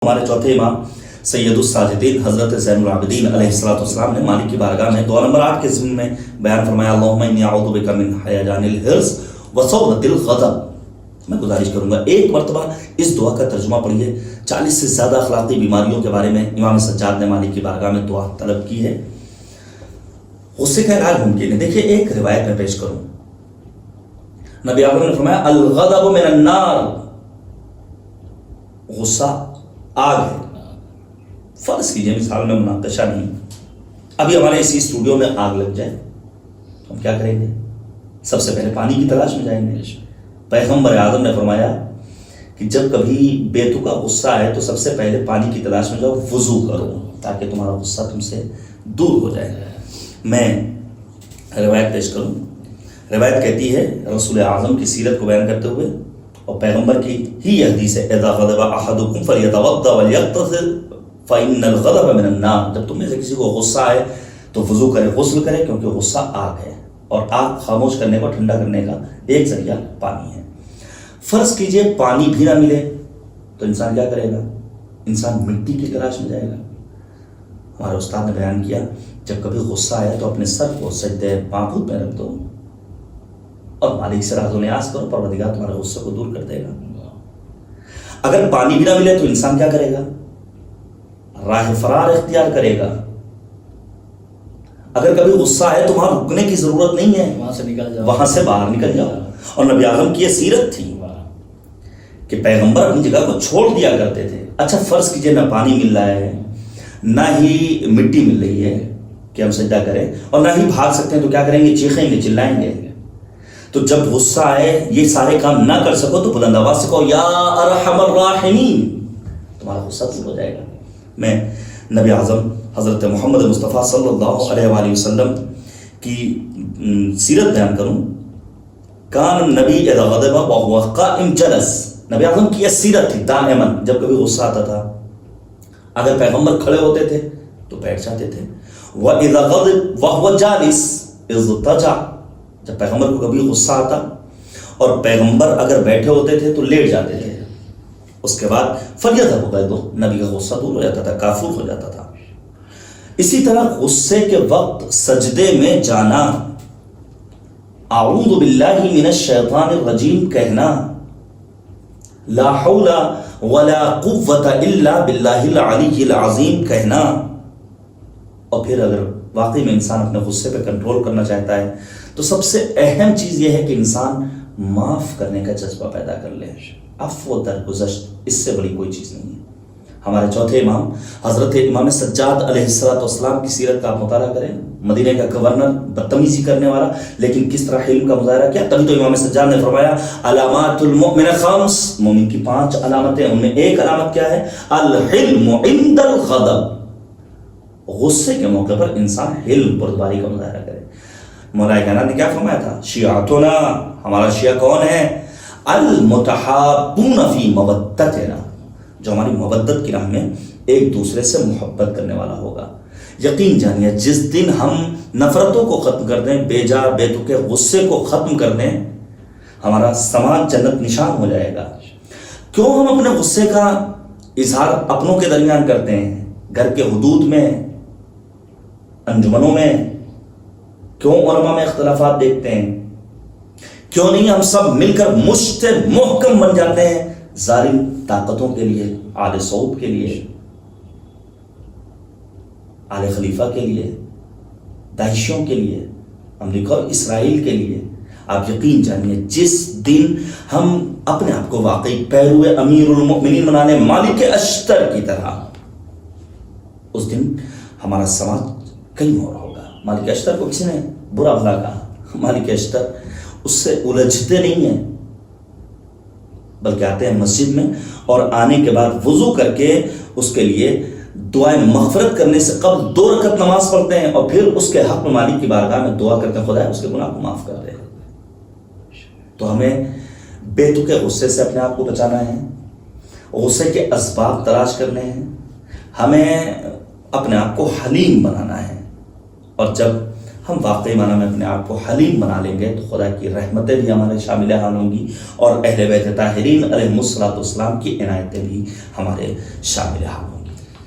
ہمارے چوتھے امام سید الساجدین حضرت زین العابدین علیہ السلام نے مالک کی بارگاہ میں دعا نمبر 8 کے ضمن میں بیان فرمایا اللہم انی اعوذ بک من ہیجان الحرص وصولۃ الغضب۔ میں گزارش کروں گا ایک مرتبہ اس دعا کا ترجمہ پڑھیے۔ 40 سے زیادہ اخلاقی بیماریوں کے بارے میں امام سجاد نے مالک کی بارگاہ میں دعا طلب کی ہے۔ غصے کا علاج ممکن ہے۔ دیکھیے ایک روایت میں پیش کروں، نبی اکرم نے فرمایا الغضب من النار، غصہ آگ ہے۔ فرض کیجئے مثال میں مناقشہ نہیں، ابھی ہمارے اسی اسٹوڈیو میں آگ لگ جائے، ہم کیا کریں گے؟ سب سے پہلے پانی کی تلاش میں جائیں گے۔ پیغمبر اعظم نے فرمایا کہ جب کبھی بے تکا غصہ آئے تو سب سے پہلے پانی کی تلاش میں جاؤ، وضو کرو تاکہ تمہارا غصہ تم سے دور ہو جائے۔ میں روایت پیش کروں۔ روایت کہتی ہے رسول اعظم کی سیرت کو بیان کرتے ہوئے، اور پیغمبر کی ہی یہ حدیث ہے اذا غضب احدکم فلیتوضا ولیغتسل فإن الغضب من النار، جب تم میں سے کسی کو غصہ آئے تو وضو کرے، غسل کرے، کیونکہ غصہ آگ ہے، اور آگ خاموش کرنے کو، ٹھنڈا کرنے کا ایک ذریعہ پانی ہے۔ فرض کیجئے پانی بھی نہ ملے تو انسان کیا کرے گا؟ انسان مٹی کی تلاش میں جائے گا۔ ہمارے استاد نے بیان کیا جب کبھی غصہ آیا تو اپنے سر کو سجدہ معبود میں رکھ دو اور مالک سے راز و نیاز کرو، پروردگار تمہارے غصے کو دور کر دے گا۔ اگر پانی بھی نہ ملے تو انسان کیا کرے گا؟ راہ فرار اختیار کرے گا۔ اگر کبھی غصہ آئے تو وہاں رکنے کی ضرورت نہیں ہے، وہاں سے نکل جاؤ، وہاں سے باہر نکل جاؤ۔ اور نبی اعظم کی یہ سیرت تھی کہ پیغمبر اپنی جگہ کو چھوڑ دیا کرتے تھے۔ اچھا فرض کیجئے نہ پانی مل رہا ہے، نہ ہی مٹی مل رہی ہے کہ ہم سجدہ کریں، اور نہ ہی بھاگ سکتے ہیں، تو کیا کریں گے؟ چیخیں گے، چلائیں گے۔ تو جب غصہ آئے یہ سارے کام نہ کر سکو تو بلند آواز سے کہو یا ارحم الراحمین، تمہارا غصہ دور ہو جائے گا۔ میں نبی اعظم حضرت محمد مصطفیٰ صلی اللہ علیہ وآلہ وسلم کی سیرت بیان کروں۔ کان النبی اذا غضب وهو قائم جلس، نبی اعظم کی یہ سیرت تھی دائما، جب کبھی غصہ آتا تھا اگر پیغمبر کھڑے ہوتے تھے تو بیٹھ جاتے تھے، وَإِذَا غَضِبَ وَهُوَ جَالِسٌ اضْطَجَعَ، جب پیغمبر کو کبھی غصہ آتا اور پیغمبر اگر بیٹھے ہوتے تھے تو لیٹ جاتے تھے، اس کے بعد فَلْيَذْهَبْ غَيْظُهُ، نبی کا غصہ دور ہو جاتا تھا، کافور ہو جاتا تھا۔ اسی طرح غصے کے وقت سجدے میں جانا، اعوذ باللہ من الشیطان الرجیم کہنا، لا حول ولا قوت الا باللہ العلی العظیم کہنا، اور پھر اگر واقعی میں انسان اپنے غصے پہ کنٹرول کرنا چاہتا ہے تو سب سے اہم چیز یہ ہے کہ انسان معاف کرنے کا جذبہ پیدا کر لے۔ عفو درگزشت، اس سے بڑی کوئی چیز نہیں ہے۔ ہمارے چوتھے امام حضرت امام سجاد علیہ السلام کی سیرت کا آپ مطالعہ کریں۔ مدینہ کا گورنر، بدتمیزی کرنے والا، لیکن کس طرح حلم کا مظاہرہ کیا، تبھی تو امام سجاد نے فرمایا علامات المؤمن خمس، مومن کی 5 علامتیں، ان میں ایک علامت کیا ہے؟ الحلم عند الغضب، غصے کے موقع پر انسان حلم، بردباری کا مظاہرہ کرے۔ مولا کائنات نے کیا فرمایا تھا؟ شیعتنا، ہمارا شیعہ کون ہے؟ المتحابون فی مودتنا، جو ہماری مودت کی راہ میں ایک دوسرے سے محبت کرنے والا ہوگا۔ یقین جانیے جس دن ہم نفرتوں کو ختم کر دیں، بے جا بے تکے غصے کو ختم کر دیں، ہمارا سماج جنت نشان ہو جائے گا۔ کیوں ہم اپنے غصے کا اظہار اپنوں کے درمیان کرتے ہیں؟ گھر کے حدود میں، انجمنوں میں، کیوں علماء میں اختلافات دیکھتے ہیں؟ کیوں نہیں ہم سب مل کر مشت محکم بن جاتے ہیں ظالم طاقتوں کے لیے، آل سعود کے لیے، آل خلیفہ کے لیے، داعشیوں کے لیے، امریکہ اور اسرائیل کے لیے؟ آپ یقین جانیے جس دن ہم اپنے آپ کو واقعی پیرو امیر المؤمنین بنانے، مالک اشتر کی طرح، اس دن ہمارا سماج کہیں اور ہوگا۔ مالک اشتر کو کسی نے برا بھلا کہا، مالک اشتر اس سے الجھتے نہیں ہیں، بلکہ آتے ہیں مسجد میں اور آنے کے بعد وضو کر کے اس کے لیے دعائیں مغفرت کرنے سے قبل 2 رکعت نماز پڑھتے ہیں، اور پھر اس کے حق میں مالک کی بارگاہ میں دعا کرتے ہیں خدا اس کے گناہ کو معاف کر دے۔ تو ہمیں بے تکے غصے سے اپنے آپ کو بچانا ہے، غصے کے اسباب تلاش کرنے ہیں، ہمیں اپنے آپ کو حلیم بنانا ہے، اور جب ہم واقعی معنی میں اپنے آپ کو حلیم بنا لیں گے تو خدا کی رحمتیں بھی ہمارے شامل حال ہوں گی، اور اہل بیت طاہرین علیہم الصلوۃ والسلام کی عنایتیں بھی ہمارے شامل حال ہوں گی۔